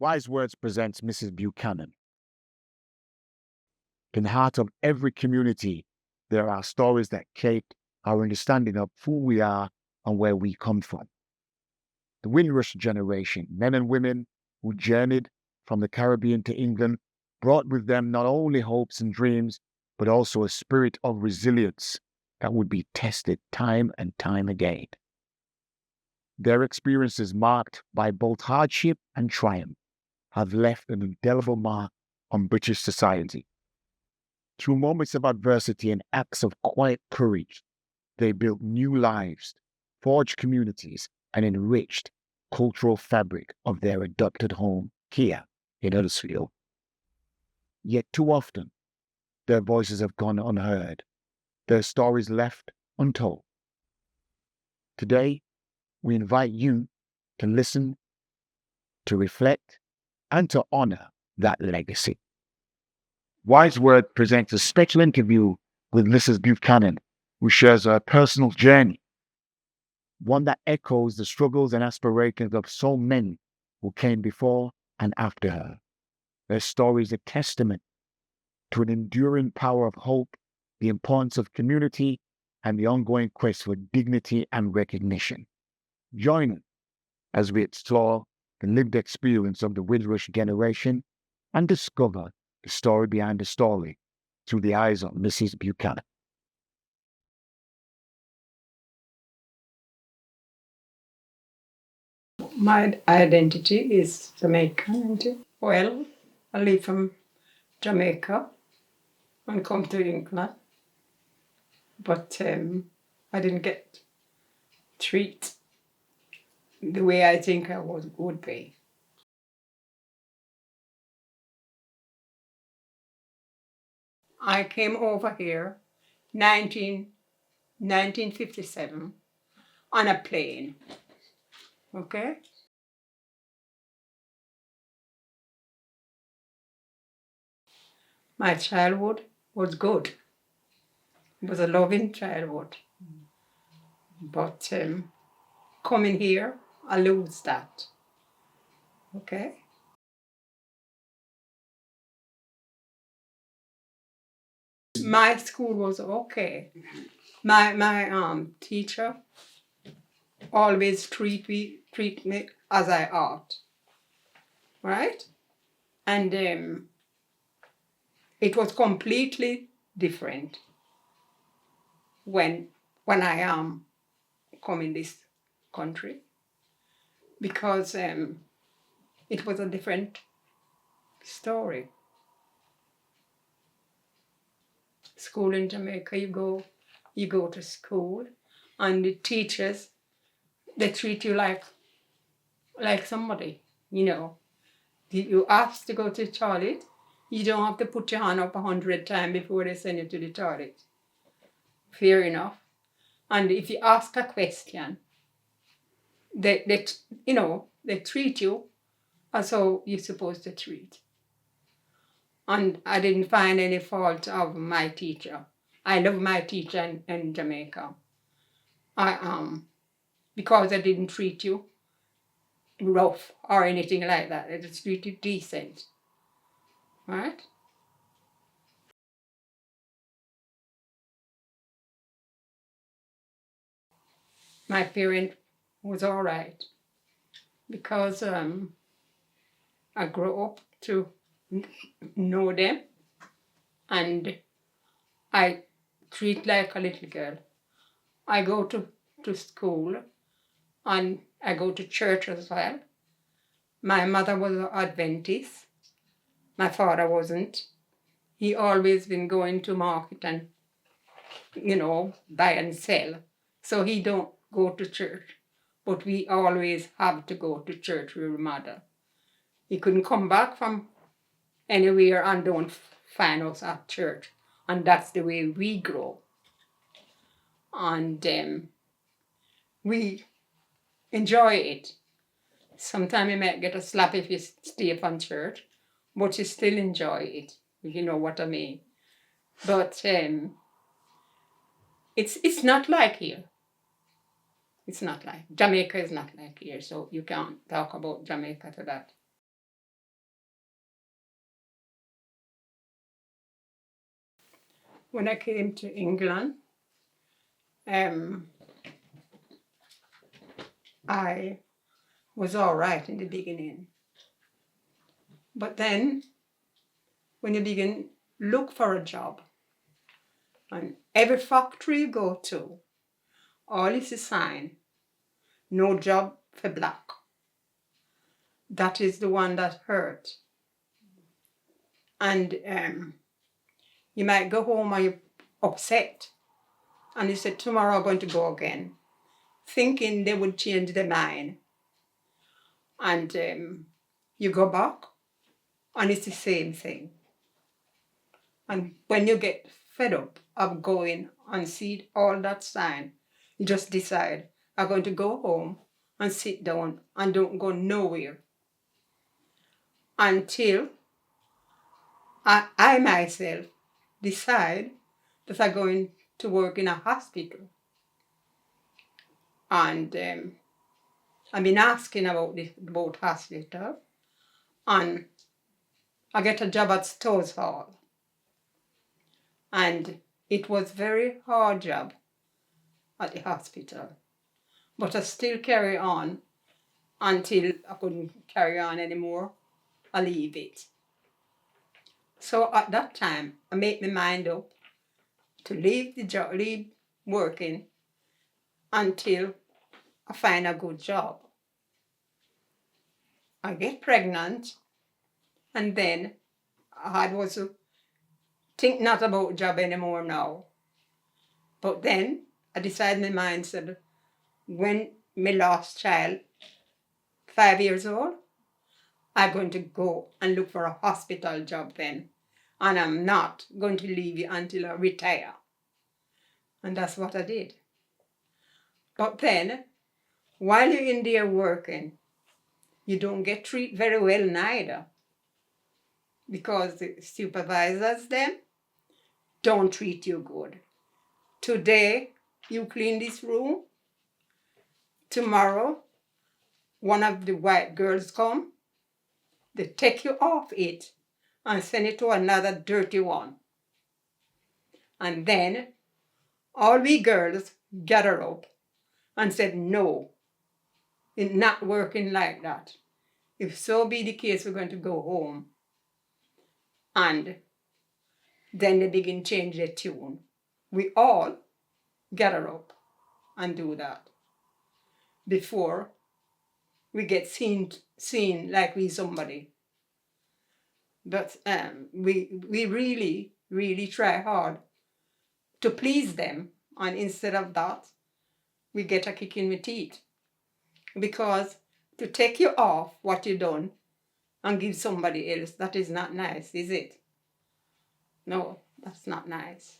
Wise Words presents Mrs. Buchanan. In the heart of every community, there are stories that shape our understanding of who we are and where we come from. The Windrush generation, men and women who journeyed from the Caribbean to England, brought with them not only hopes and dreams, but also a spirit of resilience that would be tested time and time again. Their experiences, marked by both hardship and triumph, have left an indelible mark on British society. Through moments of adversity and acts of quiet courage, they built new lives, forged communities, and enriched cultural fabric of their adopted home here in Huddersfield. Yet too often, their voices have gone unheard, their stories left untold. Today, we invite you to listen, to reflect, and to honor that legacy. Wise Word presents a special interview with Mrs. Buchanan, who shares her personal journey, one that echoes the struggles and aspirations of so many who came before and after her. Their story is a testament to an enduring power of hope, the importance of community, and the ongoing quest for dignity and recognition. Join us as we explore the lived experience of the Windrush generation and discover the story behind the story through the eyes of Mrs. Buchanan. My identity is Jamaican. Well, I live from Jamaica and come to England, but I didn't get treated the way I think I would be. I came over here 1957 on a plane, okay? My childhood was good. It was a loving childhood. But coming here, I lose that, okay? My school was okay. My teacher always treat me as I ought, right? And it was completely different when I am coming this country, because it was a different story. School in Jamaica, you go to school, and the teachers, they treat you like somebody, you know. You ask to go to the toilet, you don't have to put your hand up 100 times before they send you to the toilet. Fair enough. And if you ask a question, they they treat you as how you're supposed to treat. And I didn't find any fault of my teacher. I love my teacher in Jamaica. Because I didn't treat you rough or anything like that. I just treated you decent. Right? My parent was all right, because I grew up to know them, and I treat like a little girl. I go to school, and I go to church as well. My mother was an Adventist. My father wasn't. He always been going to market and, buy and sell. So he don't go to church. But we always have to go to church with mother. He couldn't come back from anywhere and don't find us at church. And that's the way we grow. And we enjoy it. Sometimes you might get a slap if you stay from church, but you still enjoy it, if you know what I mean. But it's not like here. It's not like Jamaica is not like here, so you can't talk about Jamaica to that. when I came to England, I was all right in the beginning. But then, when you begin look for a job, and every factory you go to, all is a sign, no job for black. That is the one that hurt. And you might go home and you're upset. And you said, tomorrow I'm going to go again, thinking they would change their mind. And you go back, and it's the same thing. And when you get fed up of going and see all that sign, you just decide, I'm going to go home and sit down and don't go nowhere until I myself decide that I'm going to work in a hospital. And I've been asking about hospital, and I get a job at Stores Hall. And it was very hard job at the hospital. But I still carry on until I couldn't carry on anymore. I leave it. So at that time, I made my mind up to leave the job, leave working until I find a good job. I get pregnant, and then I was to think not about job anymore now. But then I decided in my mind said, when my last child, 5 years old, I'm going to go and look for a hospital job then. And I'm not going to leave it until I retire. And that's what I did. But then, while you're in there working, you don't get treated very well neither. Because the supervisors them don't treat you good. Today, you clean this room. Tomorrow, one of the white girls come. They take you off it and send it to another dirty one. And then all we girls gather up and said, no, it's not working like that. If so be the case, we're going to go home. And then they begin change their tune. We all gather up and do that before we get seen like we somebody. But we really, really try hard to please them. And instead of that, we get a kick in the teeth. Because to take you off what you done and give somebody else, that is not nice, is it? No, that's not nice.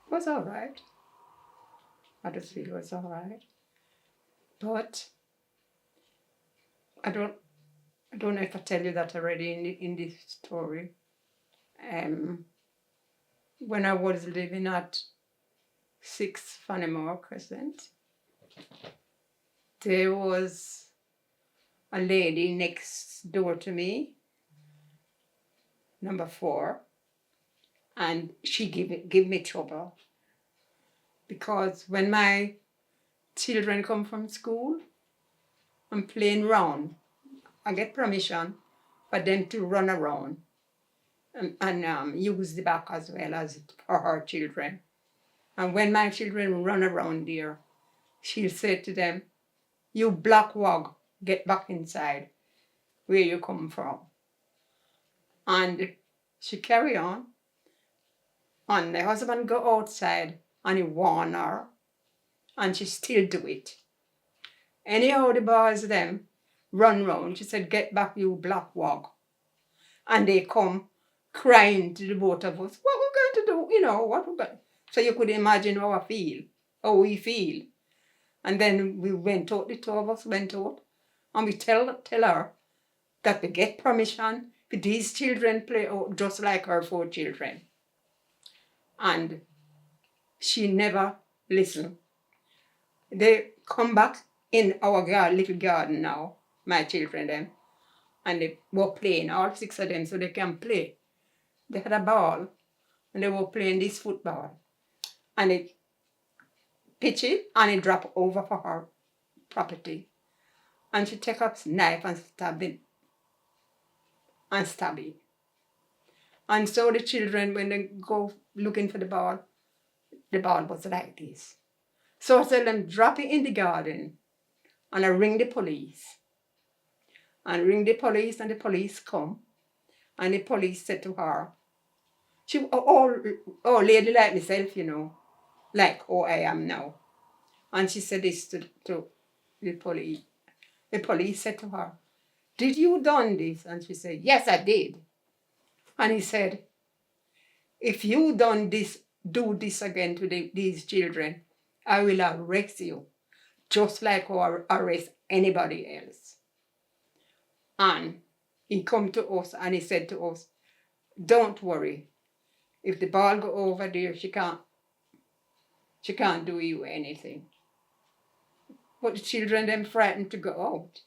It was all right. I just feel it was all right. But I don't know if I tell you that already in this story. When I was living at 6 Fenimore Crescent, there was a lady next door to me, number 4, and she give me trouble. Because when my children come from school, I'm playing around. I get permission for them to run around and use the back as well as for her children. And when my children run around there, she'll say to them, you black wog, get back inside where you come from. And she carry on. And the husband go outside and he warn her. And she still do it. Anyhow, the boys them run round. She said, get back, you black wog. And they come crying to the both of us. What we're going to do? You know, what we're going. So you could imagine how we feel. And then we went out, the two of us went out, and we tell her that we get permission for these children play out just like her 4 children. And she never listened. They come back in our little garden now, my children them, and they were playing, all 6 of them, so they can play. They had a ball, and they were playing this football. And it pitch it, and it dropped over for her property. And she take up knife and stab it. And stab it. And so the children, when they go looking for the ball was like this. So I tell them, drop it in the garden, and I ring the police. And ring the police, and the police come. And the police said to her, she, oh, lady like myself, like I am now. And she said this to the police. The police said to her, did you done this? And she said, yes, I did. And he said, if you do this again to these children, I will arrest you, just like I arrest anybody else. And he come to us and he said to us, don't worry. If the ball go over there, she can't do you anything. But the children, them frightened to go out.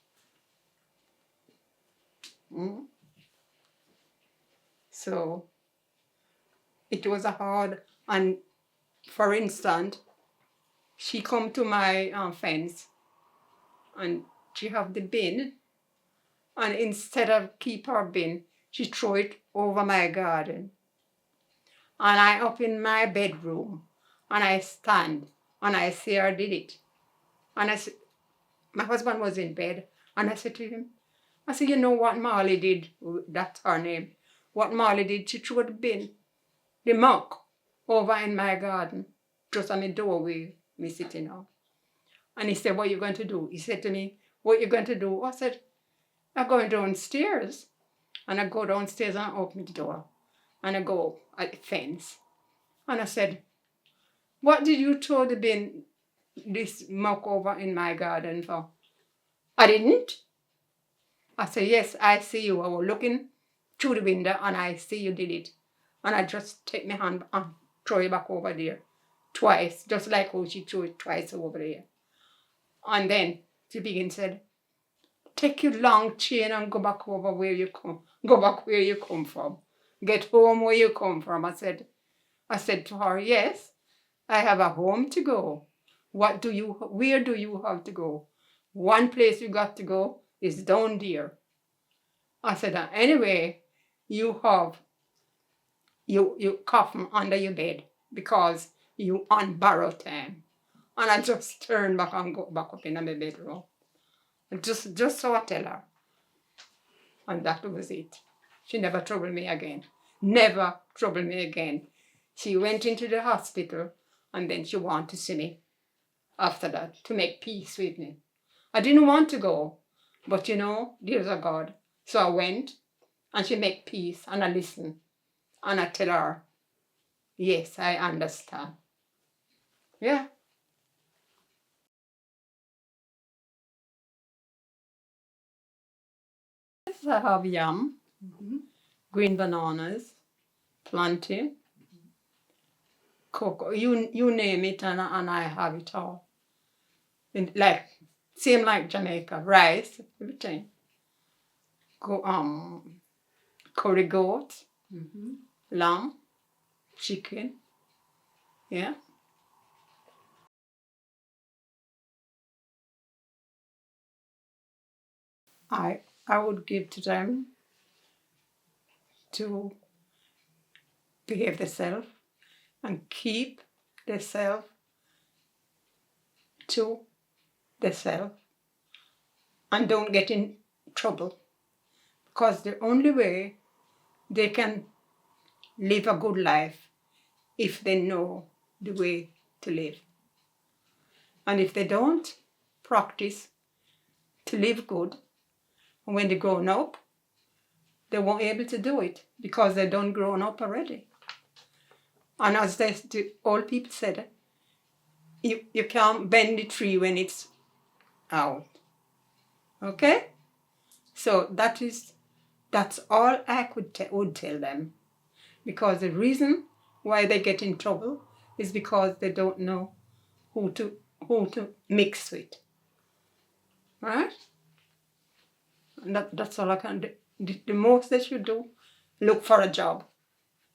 So it was a hard, and for instance, she come to my fence and she have the bin, and instead of keep her bin, she throw it over my garden. And I up in my bedroom and I stand and I see her did it. And I said, my husband was in bed, and I said to him, I said, you know what Marley did? That's her name. What Marley did, she threw the bin, the muck, over in my garden, just on the doorway, me sitting on. And he said, what are you going to do? He said to me, what are you going to do? I said, I'm going downstairs. And I go downstairs and I open the door. And I go at the fence. And I said, what did you throw the bin, this muck over in my garden for? I didn't. I said, yes, I see you. I was looking through the window and I see you did it. And I just take my hand and throw it back over there twice, just like how she threw it twice over there. And then she began said, take your long chain and go back over where you come. Go back where you come from. Get home where you come from. I said to her, yes, I have a home to go. Where do you have to go? One place you got to go is down there. I said, anyway, you have you coffin under your bed because you on borrow time. And I just turned back and go back up in my bedroom. Just so I tell her. And that was it. She never troubled me again. Never troubled me again. She went into the hospital and then she wanted to see me after that to make peace with me. I didn't want to go, but there's a God. So I went and she make peace and I listen and I tell her, yes, I understand. Yeah. Yes, I have yam, green bananas, plantain, cocoa, you name it, and I have it all. Like same like Jamaica, rice, everything. Curry goat, lamb, chicken, yeah. I would give to them to behave themselves and keep themselves to themselves and don't get in trouble, because the only way they can live a good life if they know the way to live. And if they don't practice to live good, and when they grown up, they won't be able to do it because they don't grown up already. And as the old people said, you can't bend the tree when it's out. Okay? So that's all I would tell them. Because the reason why they get in trouble is because they don't know who to mix with. Right? And that's all I can do. The most they should do, look for a job,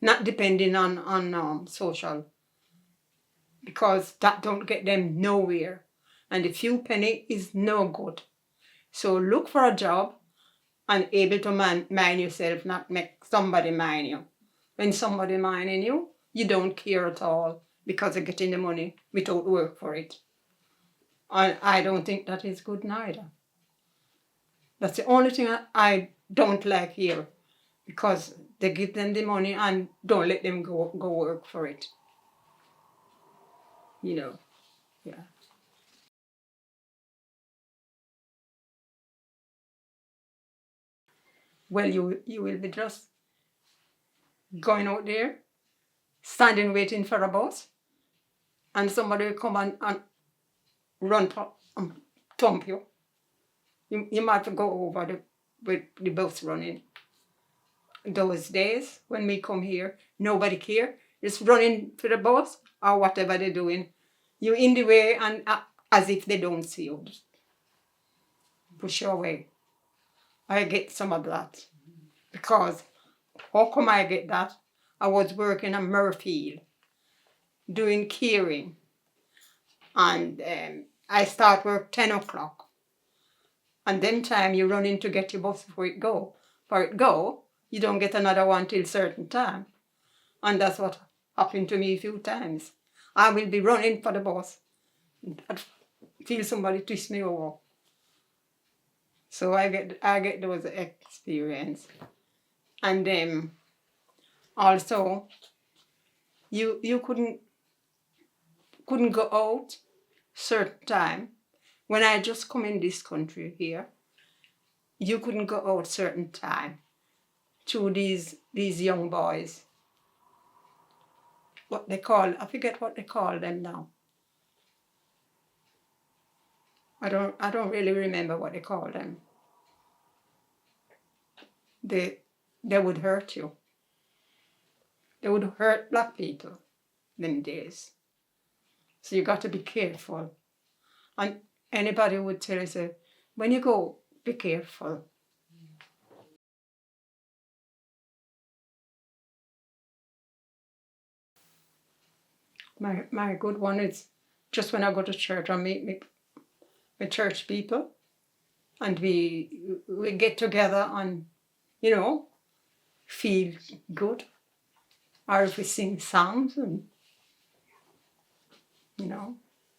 not depending on social, because that don't get them nowhere. And the few penny is no good. So look for a job and able to mind yourself, not make somebody mind you. When somebody minding you, you don't care at all because you're getting the money without work for it. And I don't think that is good neither. That's the only thing I don't like here, because they give them the money and don't let them go work for it. You know, yeah. Well, you will be just going out there, standing waiting for a bus, and somebody will come and run thump you. You might have to go over with the bus running. Those days when we come here, nobody care. Just running to the bus or whatever they're doing. You in the way and as if they don't see you. Just push you away. I get some of that. Because how come I get that? I was working at Murfield doing caring. And I start work 10 o'clock. And then time you run in to get your bus before it go. For it go, you don't get another one till certain time. And that's what happened to me a few times. I will be running for the bus. I feel somebody twist me over. So I get those experience. And also you couldn't go out certain time. When I just come in this country here, you couldn't go out certain time to these young boys. What they call, I forget what they call them now. I don't really remember what they call them. They would hurt you. They would hurt black people them days. So you got to be careful. And anybody would tell you, say, when you go, be careful. My good one is just when I go to church, I meet with church people, and we get together and, feel good. Or if we sing songs, and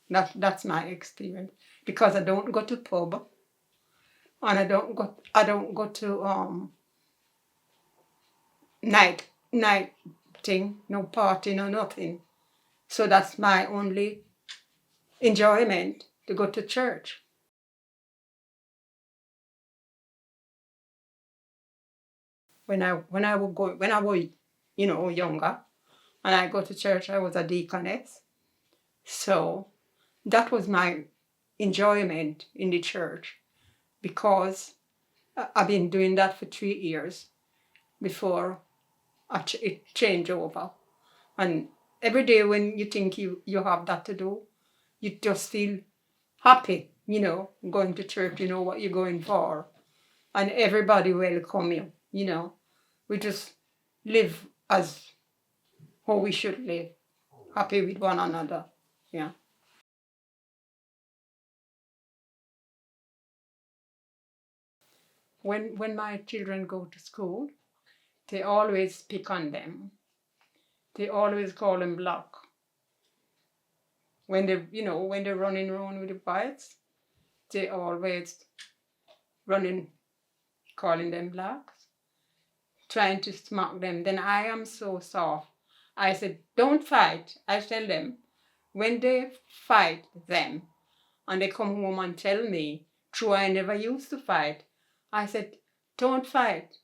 that's my experience. Because I don't go to pub, and I don't go to night thing, no party, no nothing. So that's my only enjoyment, to go to church. When I was younger, and I go to church, I was a deaconess. So that was my enjoyment in the church, because I've been doing that for 3 years before it changed over. And every day when you think you have that to do, you just feel happy, going to church, you know what you're going for. And everybody welcome you. We just live as how we should live, happy with one another. Yeah. When my children go to school, they always pick on them. They always call them black. When they're running around with the bikes, they always running, calling them blacks, trying to smack them. Then I am so soft. I said, don't fight. I tell them, when they fight them, and they come home and tell me, true, I never used to fight. I said, don't fight.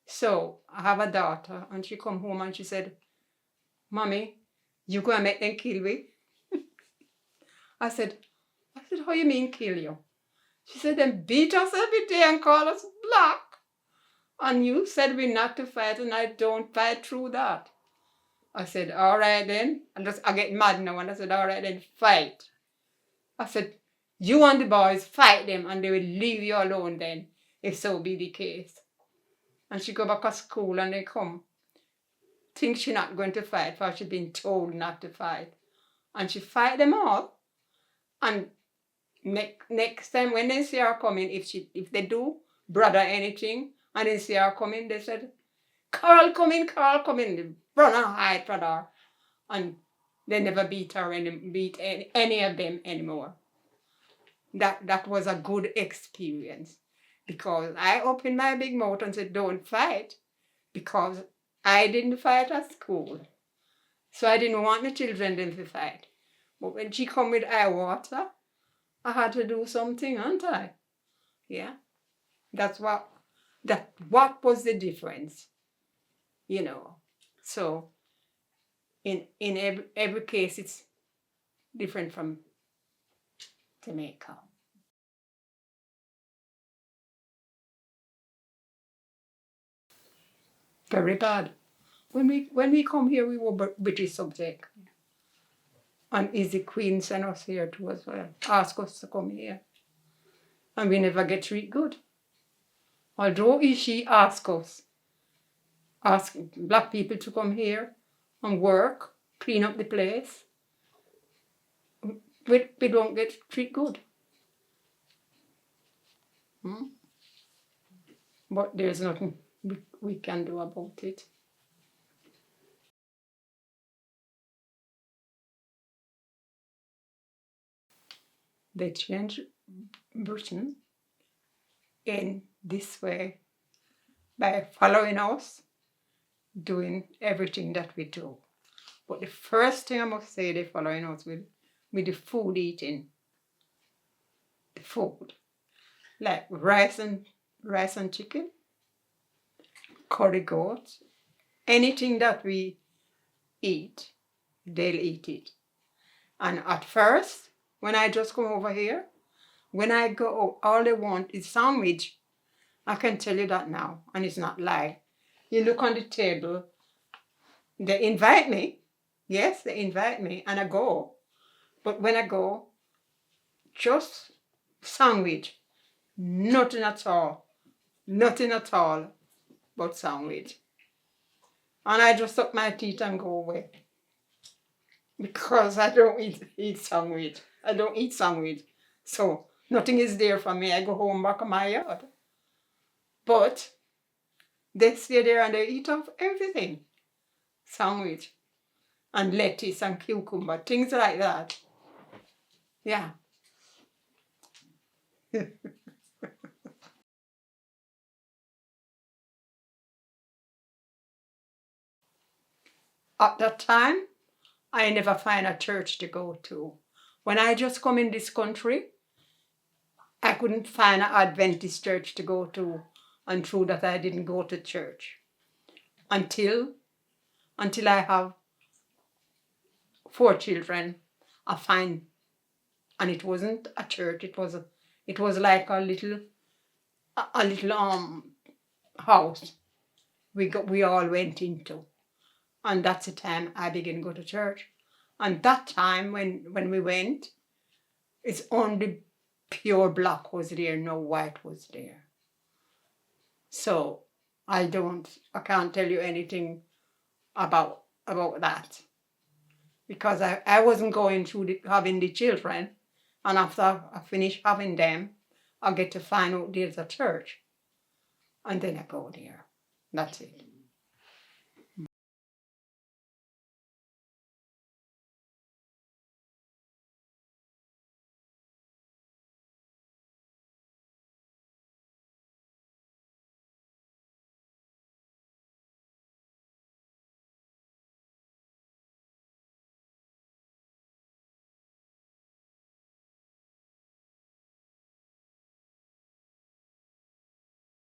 So I have a daughter, and she come home and she said, Mommy, you gonna make them kill me? I said, how you mean kill you? She said, them beat us every day and call us black. And you said we're not to fight, and I don't fight through that. I said, all right then. I get mad now, and I said, all right then, fight. I said, you and the boys fight them, and they will leave you alone then. if so be the case. And she go back to school and they come, think she not going to fight, for she been told not to fight. And she fight them all. And next time when they see her coming, if they do brother anything, and they see her coming, they said, Carl come in, they run and hide from her. And they never beat her and beat any of them anymore. That was a good experience, because I opened my big mouth and said, don't fight, because I didn't fight at school. So I didn't want the children then to fight. But when she come with eye water, I had to do something, hadn't I? Yeah. What was the difference, you know. So in every case, it's different from Jamaica. Very bad. When we come here, we were British subject. And Easy Queen sent us here too as well. Ask us to come here. And we never get treated good. Although she asked us, ask black people to come here and work, clean up the place, we don't get treated good. But there's nothing we can do about it. They changed Britain in this way by following us, doing everything that we do. But the first thing I must say, they're following us with the food eating. The food. Like rice and chicken, curry goat, anything that we eat, they'll eat it. And at first, when I just come over here, when I go, all they want is sandwich. I can tell you that now, and it's not lie. You look on the table, they invite me. Yes, they invite me, and I go. But when I go, just sandwich. Nothing at all. Nothing at all but sandwich. And I just suck my teeth and go away. Because I don't eat sandwich. I don't eat sandwich. So nothing is there for me. I go home back in my yard. But they stay there and they eat off everything. Sandwich and lettuce and cucumber, things like that. Yeah. At that time, I never find a church to go to. When I just come in this country, I couldn't find an Adventist church to go to, and through that I didn't go to church until I have 4 children. I find, and it wasn't a church. It was like a little house we all went into, and that's the time I began to go to church. And that time when we went, it's only pure black was there, no white was there. So I can't tell you anything about that, because I wasn't going through having the children, and after I finish having them, I get to find out there's a church, and then I go there. That's it.